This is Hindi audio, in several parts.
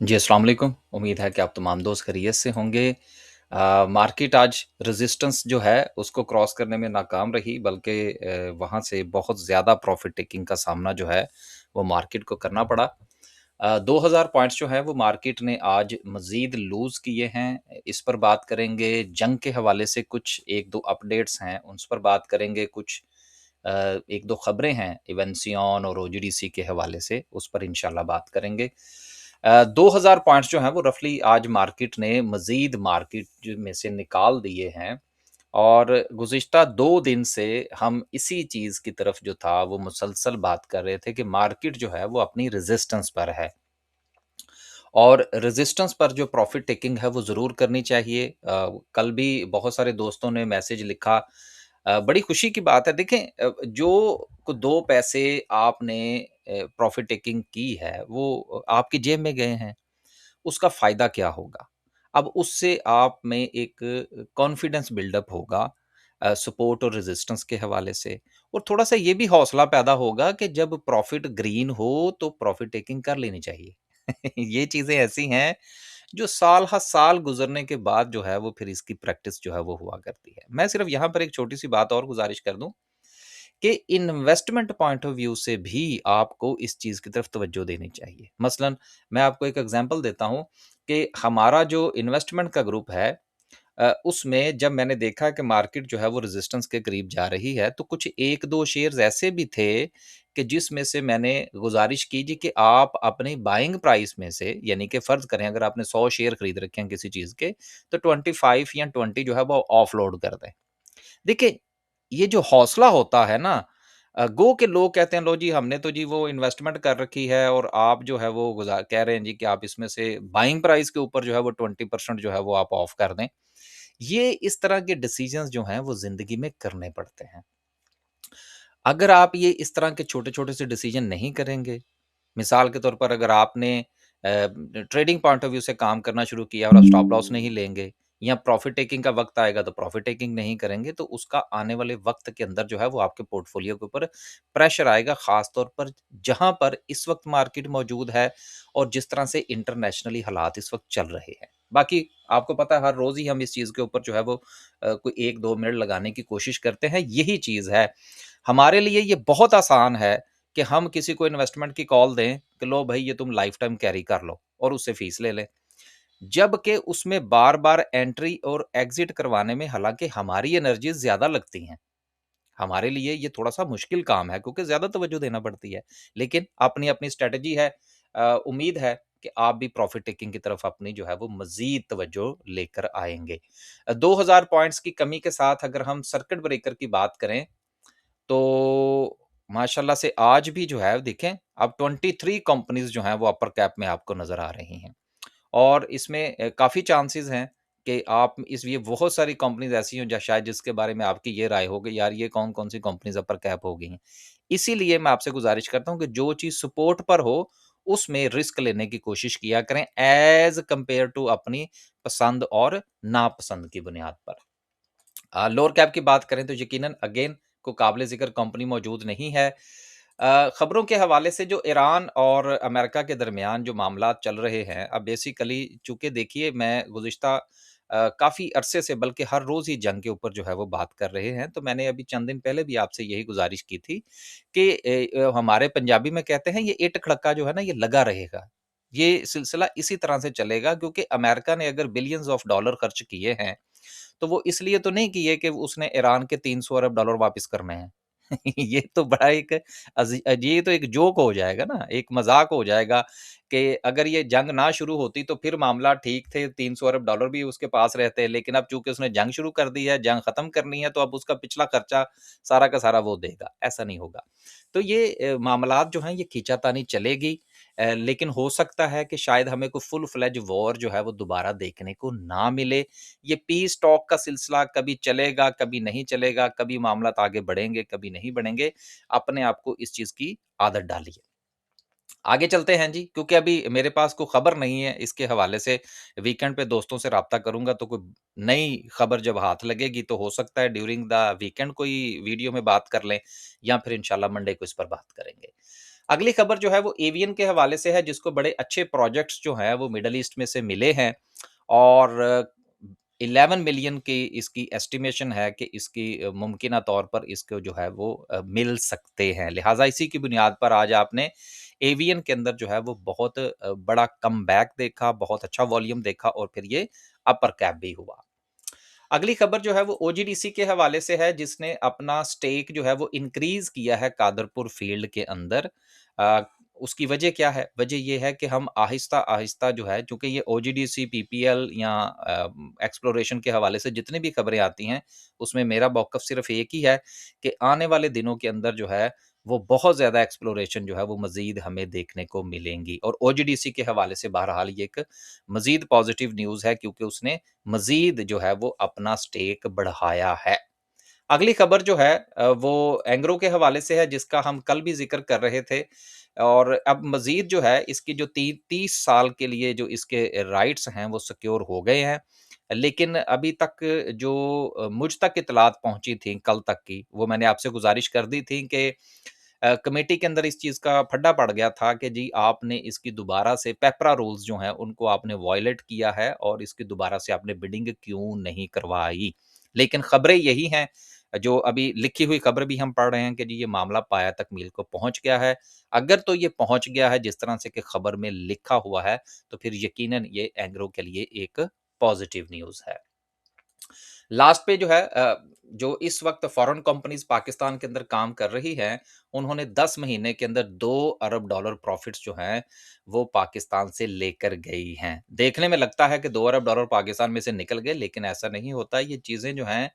जी, अस्सलाम वालेकुम। उम्मीद है कि आप तमाम दोस्त खैरियत से होंगे। मार्केट आज रेजिस्टेंस जो है उसको क्रॉस करने में नाकाम रही बल्कि वहाँ से बहुत ज़्यादा प्रॉफ़िट टेकिंग का सामना जो है वो मार्केट को करना पड़ा। 2000 पॉइंट्स जो है वो मार्केट ने आज मज़ीद लूज़ किए हैं। इस पर बात करेंगे, जंग के हवाले से कुछ 1-2 अपडेट्स हैं, उस पर बात करेंगे। कुछ 1-2 ख़बरें हैं इवेंसियन और ओजीडीसी के हवाले से, उस पर इंशाल्लाह बात करेंगे। 2000 पॉइंट्स जो हैं वो रफ़ली आज मार्केट ने मज़ीद मार्केट में से निकाल दिए हैं और गुज़िश्ता 2 दिन से हम इसी चीज़ की तरफ जो था वो मुसलसल बात कर रहे थे कि मार्केट जो है वो अपनी रेज़िस्टेंस पर है। और रेज़िस्टेंस पर जो प्रॉफ़िट टेकिंग है वो ज़रूर करनी चाहिए। कल भी बहुत सारे दोस्तों ने मैसेज लिखा। बड़ी खुशी की बात है। देखें, जो को 2 पैसे आपने प्रॉफ़िट टेकिंग की है वो आपकी जेब में गए हैं, उसका फ़ायदा क्या होगा? अब उससे आप में एक कॉन्फिडेंस बिल्डअप होगा सपोर्ट और रेज़िस्टेंस के हवाले से, और थोड़ा-सा ये भी हौसला पैदा होगा कि जब प्रॉफ़िट ग्रीन हो तो प्रॉफ़िट टेकिंग कर लेनी चाहिए। ये चीज़ें ऐसी हैं जो साल हर साल गुज़रने के बाद जो है वो फिर इसकी प्रैक्टिस जो है वो हुआ करती है। मैं सिर्फ़ यहाँ पर एक छोटी-सी बात और गुज़ारिश कर दूँ कि इन्वेस्टमेंट पॉइंट ऑफ व्यू से भी आपको इस चीज़ की तरफ तवज्जो देनी चाहिए। मसलन मैं आपको एक एग्ज़ाम्पल देता हूँ कि हमारा जो इन्वेस्टमेंट का ग्रुप है, उसमें जब मैंने देखा कि मार्केट जो है वो रेजिस्टेंस के करीब जा रही है, तो कुछ 1-2 शेयर्स ऐसे भी थे कि जिसमें से मैंने गुज़ारिश की जी कि आप अपनी बाइंग प्राइस में से, यानी कि फ़र्ज़ करें अगर आपने 100 शेयर खरीद रखे हैं किसी चीज़ के, तो 25 या 20 जो है वो ऑफलोड कर दें। देखिए, ये जो हौसला होता है ना, गो के लोग कहते हैं लो जी हमने तो जी वो इन्वेस्टमेंट कर रखी है और आप जो है वो कह रहे हैं जी कि आप इसमें से बाइंग प्राइस के ऊपर जो है वो 20% जो है वो आप ऑफ कर दें। ये इस तरह के डिसीजंस जो हैं वो ज़िंदगी में करने पड़ते हैं। अगर आप ये इस तरह के छोटे-छोटे से डिसीजन नहीं करेंगे, मिसाल के तौर पर अगर आपने ट्रेडिंग पॉइंट ऑफ व्यू से काम करना शुरू किया और आप स्टॉप लॉस नहीं लेंगे या प्रॉफिट टेकिंग का वक़्त आएगा तो प्रॉफिट टेकिंग नहीं करेंगे, तो उसका आने वाले वक़्त के अंदर जो है वो आपके पोर्टफोलियो के ऊपर प्रेशर आएगा, ख़ास तौर पर जहाँ पर इस वक़्त मार्केट मौजूद है और जिस तरह से इंटरनेशनली हालात इस वक़्त चल रहे हैं। बाकी आपको पता है हर रोज़ ही हम इस चीज़ के ऊपर जो है वो कोई 1-2 मिनट लगाने की कोशिश करते हैं, यही चीज़ है। हमारे लिए ये बहुत आसान है कि हम किसी को इन्वेस्टमेंट की कॉल दें कि लो भई ये तुम लाइफ टाइम कैरी कर लो और उससे फीस ले लें। जबकि उसमें बार-बार एंट्री और एग्ज़िट करवाने में हालाँकि हमारी एनर्जीज़ ज़्यादा लगती हैं। हमारे लिए ये थोड़ा-सा मुश्किल काम है क्योंकि ज़्यादा तवज्जो देना पड़ती है। लेकिन अपनी-अपनी स्ट्रैटेजी है। उम्मीद है कि आप भी प्रॉफ़िट टेकिंग की तरफ अपनी जो है वो मज़ीद तवज्जो लेकर आएँगे। 2000 पॉइंट्स की कमी के साथ अगर हम सर्किट ब्रेकर की बात करें तो माशाल्लाह से आज भी जो है देखें, अब 23 कंपनीज़ जो हैं वो अपर कैप में आपको नज़र आ रही हैं और इसमें काफ़ी चांसेस हैं कि आप इस ये बहुत सारी कंपनीज़ ऐसी हों शायद जिसके बारे में आपकी ये राय हो कि यार ये कौन-कौन सी कंपनीज़ अपर कैप हो गई हैं। इसीलिए मैं आपसे गुज़ारिश करता हूँ कि जो चीज़ सपोर्ट पर हो, उसमें रिस्क लेने की कोशिश किया करें ऐज़ कंपेयर टू अपनी पसंद और नापसंद की बुनियाद पर। लोअर कैप की बात करें तो यकीनन अगेन कोई काबिल ज़िक्र कंपनी मौजूद नहीं है। खबरों के हवाले से जो ईरान और अमेरिका के दरमियान जो मामलात चल रहे हैं, अब बेसिकली चूँकि देखिए मैं गुज़िश्ता काफ़ी अरसे से बल्कि हर रोज़ ही जंग के ऊपर जो है वो बात कर रहे हैं, तो मैंने अभी चंद दिन पहले भी आपसे यही गुज़ारिश की थी कि हमारे पंजाबी में कहते हैं ये ईंट खड़क्का जो है ना ये लगा रहेगा। ये सिलसिला इसी तरह से चलेगा क्योंकि अमेरिका ने अगर बिलियंस ऑफ डॉलर खर्च किए हैं तो वो इसलिए तो नहीं किए कि उसने ईरान के 300 अरब डॉलर वापस करने हैं। ये तो बड़ा एक ये तो एक जोक हो जाएगा ना, एक मज़ाक हो जाएगा कि अगर ये जंग ना शुरू होती तो फिर मामला ठीक थे, 300 अरब डॉलर भी उसके पास रहते, लेकिन अब चूँकि उसने जंग शुरू कर दी है, जंग खत्म करनी है, तो अब उसका पिछला खर्चा सारा का सारा वो देगा, ऐसा नहीं होगा। तो ये मामलात जो हैं ये खींचातानी चलेगी। लेकिन हो सकता है कि शायद हमें कोई फुल फ्लेज वॉर जो है वो दोबारा देखने को ना मिले। ये पीस टॉक का सिलसिला कभी चलेगा, कभी नहीं चलेगा, कभी मामलात आगे बढ़ेंगे, कभी नहीं बढ़ेंगे। अपने आप को इस चीज़ की आदत डालिए। आगे चलते हैं जी, क्योंकि अभी मेरे पास कोई खबर नहीं है इसके हवाले से। वीकेंड पे दोस्तों से राब्ता करूँगा तो कोई नई खबर जब हाथ लगेगी तो हो सकता है ड्यूरिंग द वीकेंड कोई वीडियो में बात कर लें या फिर इंशाल्लाह मंडे को इस पर बात करेंगे। अगली खबर जो है वो एवियन के हवाले से है, जिसको बड़े अच्छे प्रोजेक्ट्स जो हैं वो मिडल ईस्ट में से मिले हैं और 11 मिलियन की इसकी एस्टिमेशन है कि इसकी मुमकिना तौर पर इसको जो है वो मिल सकते हैं। लिहाज़ा इसी की बुनियाद पर आज आपने एवियन के अंदर जो है वो बहुत बड़ा कमबैक देखा, बहुत अच्छा वॉल्यूम देखा और फिर ये अपर कैप भी हुआ। अगली खबर जो है वो ओजीडीसी के हवाले से है, जिसने अपना स्टेक जो है वो इंक्रीज़ किया है कादरपुर फ़ील्ड के अंदर। अ, उसकी वजह क्या है? वजह ये है कि हम आहिस्ता-आहिस्ता जो है, चूँकि ये ओजीडीसी, पीपीएल या एक्सप्लोरेशन के हवाले से जितनी भी खबरें आती हैं, उसमें मेरा मौक़िफ़ सिर्फ़ एक ही है कि आने वाले दिनों के अंदर जो है, वो बहुत ज़्यादा एक्सप्लोरेशन जो है वो मज़ीद हमें देखने को मिलेंगी और ओजीडीसी के हवाले से बहरहाल ये एक मज़ीद पॉज़िटिव न्यूज़ है, क्योंकि उसने मज़ीद जो है वो अपना स्टेक बढ़ाया है। अगली खबर जो है वो एंग्रो के हवाले से है, जिसका हम कल भी ज़िक्र कर रहे थे और अब मज़ीद जो है इसकी जो ती 30 साल के लिए जो इसके राइट्स हैं वो सिक्योर हो गए हैं। लेकिन अभी तक जो मुझ तक इत्तलात पहुँची थी कल तक की, वो मैंने आपसे गुज़ारिश कर दी थी कि कमेटी के अंदर इस चीज़ का फड्डा पड़ गया था कि जी आपने इसकी दोबारा से पेपरा रूल्स जो हैं उनको आपने वॉयलेट किया है और इसकी दोबारा से आपने बिडिंग क्यों नहीं करवाई। लेकिन खबरें यही हैं, जो अभी लिखी हुई खबर भी हम पढ़ रहे हैं कि जी ये मामला पाया तकमील को पहुँच गया है। अगर तो ये पहुँच गया है जिस तरह से कि खबर में लिखा हुआ है, तो फिर यकीनन ये एंग्रो के लिए एक पॉज़िटिव न्यूज़ है। लास्ट पे जो है जो इस वक़्त फ़ॉरेन कंपनीज़ पाकिस्तान के अंदर काम कर रही हैं, उन्होंने 10 महीने के अंदर $2 अरब प्रॉफ़िट्स जो हैं, वो पाकिस्तान से लेकर गई हैं। देखने में लगता है कि $2 अरब पाकिस्तान में से निकल गए, लेकिन ऐसा नहीं होता। ये चीज़ें जो हैं,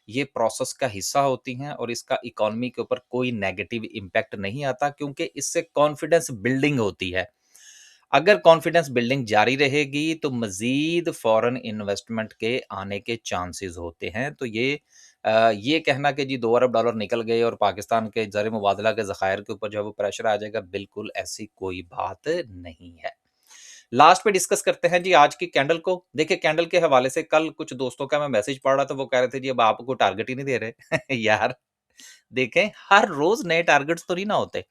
ये प्रोसेस का हिस्सा होती हैं और इसका इकोनॉमी के ऊपर कोई नेगेटिव इम्पैक्ट नहीं आता, क्योंकि इससे कॉन्फिडेंस बिल्डिंग होती है। अगर कॉन्फिडेंस बिल्डिंग जारी रहेगी तो मज़ीद फ़ॉरेन इन्वेस्टमेंट के आने के चांसेस होते हैं। तो ये कहना कि जी $2 अरब निकल गए और पाकिस्तान के ज़र-ए-मुबादला के ज़खायर के ऊपर जो है वो प्रेशर आ जाएगा, बिल्कुल ऐसी कोई बात नहीं है। लास्ट पे डिस्कस करते हैं जी आज की कैंडल को। देखिए कैंडल के हवाले से कल कुछ दोस्तों का मैं मैसेज पढ़ रहा था, वो कह रहे थे जी अब आपको टारगेट ही नहीं दे रहे। यार देखें, हर रोज़ नए टारगेट्स तो नहीं ना होते।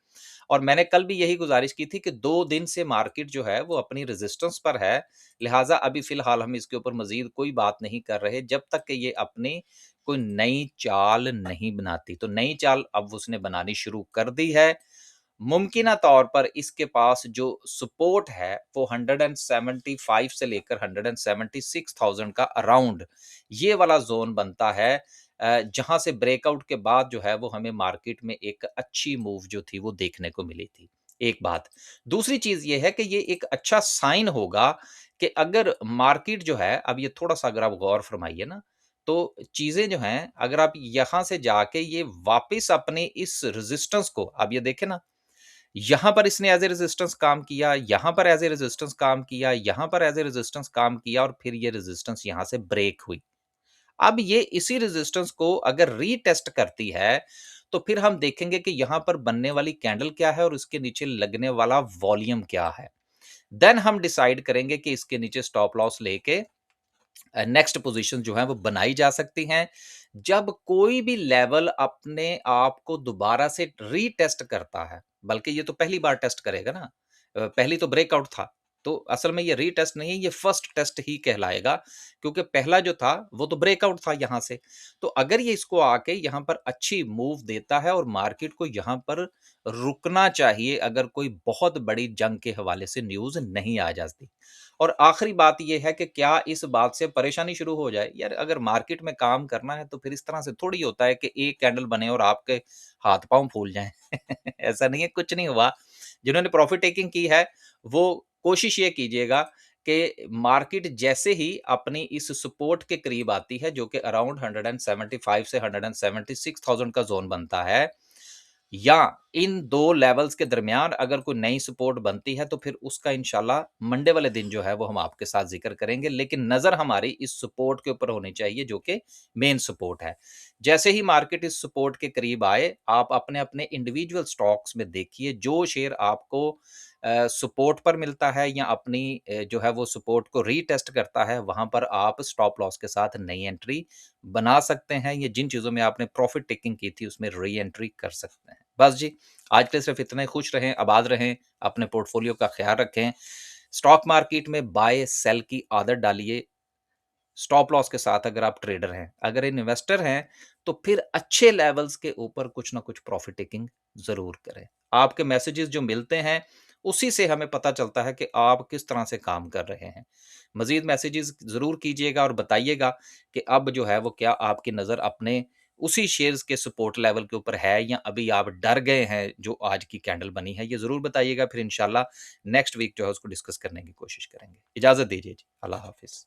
और मैंने कल भी यही गुज़ारिश की थी कि 2 दिन से मार्केट जो है वो अपनी रेज़िस्टेंस पर है, लिहाज़ा अभी फ़िलहाल हम इसके ऊपर मज़ीद कोई बात नहीं कर रहे जब तक कि ये अपनी कोई नई चाल नहीं बनाती। तो नई चाल अब उसने बनानी शुरू कर दी है। मुमकिना तौर पर इसके पास जो सपोर्ट है वो 175 से लेकर 176,000 का अराउंड ये वाला ज़ोन बनता है, जहाँ से ब्रेकआउट के बाद जो है वो हमें मार्केट में एक अच्छी मूव जो थी वो देखने को मिली थी। एक बात। दूसरी चीज़ ये है कि ये एक अच्छा साइन होगा कि अगर मार्केट जो है अब ये थोड़ा-सा अगर आप गौर फरमाइए ना, तो चीज़ें जो हैं अगर आप यहाँ से जाके ये वापस अपने इस रेज़िस्टेंस को अब ये देखें ना, यहाँ पर इसने एज़ ए रेज़िस्टेंस काम किया, यहाँ पर एज़ ए रेज़िस्टेंस काम किया, यहाँ पर एज़ ए रेज़िस्टेंस काम किया और फिर ये रेज़िस्टेंस यहाँ से ब्रेक हुई। अब ये इसी रेज़िस्टेंस को अगर रीटेस्ट करती है, तो फिर हम देखेंगे कि यहाँ पर बनने वाली कैंडल क्या है और उसके नीचे लगने वाला वॉल्यूम क्या है। देन हम डिसाइड करेंगे कि इसके नीचे स्टॉप लॉस लेके नेक्स्ट पोजीशन जो है वो बनाई जा सकती हैं। जब कोई भी लेवल अपने आप को दोबारा से रीटेस्ट करता है, बल्कि ये तो पहली बार टेस्ट करेगा ना, पहली तो ब्रेकआउट था। तो असल में ये रीटेस्ट नहीं, ये फर्स्ट टेस्ट ही कहलाएगा, क्योंकि पहला जो था वो तो ब्रेकआउट था यहाँ से। तो अगर ये इसको आके यहाँ पर अच्छी मूव देता है और मार्केट को यहाँ पर रुकना चाहिए, अगर कोई बहुत बड़ी जंग के हवाले से न्यूज़ नहीं आ जाती। और आखिरी बात ये है कि क्या इस बात से परेशानी शुरू हो जाए? यार अगर मार्केट में काम करना है तो फिर इस तरह से थोड़ी होता है कि एक कैंडल बने और आपके हाथ-पाँव फूल जाएँ। ऐसा नहीं है, कुछ नहीं हुआ। जिन्होंने प्रॉफ़िट टेकिंग की है, वो कोशिश ये कीजिएगा कि मार्केट जैसे ही अपनी इस सपोर्ट के करीब आती है, जो कि अराउंड 175 से 176,000 का ज़ोन बनता है, या इन 2 लेवल्स के दरमियान अगर कोई नई सपोर्ट बनती है, तो फिर उसका इंशाल्लाह मंडे वाले दिन जो है वो हम आपके साथ ज़िक्र करेंगे। लेकिन नज़र हमारी इस सपोर्ट के ऊपर होनी चाहिए जो कि मेन सपोर्ट है। जैसे ही मार्केट इस सपोर्ट के करीब आए, आप अपने-अपने इंडिविजुअल स्टॉक्स में देखिए जो शेयर आपको सपोर्ट पर मिलता है या अपनी जो है वो सपोर्ट को रीटेस्ट करता है, वहाँ पर आप स्टॉप लॉस के साथ नई एंट्री बना सकते हैं। ये जिन चीज़ों में आपने प्रॉफ़िट टेकिंग की थी, उसमें री एंट्री कर सकते हैं। बस जी, आज के लिए सिर्फ़ इतना ही। खुश रहें, आबाद रहें, अपने पोर्टफ़ोलियो का ख़्याल रखें। स्टॉक मार्केट में बाय सेल की आदत डालिए, स्टॉप लॉस के साथ अगर आप ट्रेडर हैं। अगर इन्वेस्टर हैं, तो फिर अच्छे लेवल्स के ऊपर कुछ ना कुछ प्रॉफ़िट टेकिंग ज़रूर करें। आपके मैसेजेस जो मिलते हैं, उसी से हमें पता चलता है कि आप किस तरह से काम कर रहे हैं। मज़ीद मैसेजेस ज़रूर कीजिएगा और बताइएगा कि अब जो है वो क्या आपकी नज़र अपने उसी शेयर्स के सपोर्ट लेवल के ऊपर है या अभी आप डर गए हैं जो आज की कैंडल बनी है। ये ज़रूर बताइएगा, फिर इंशाल्लाह नेक्स्ट वीक जो है उसको डिस्कस करने की कोशिश करेंगे। इजाज़त दीजिए जी। अल्लाह हाफ़िज़।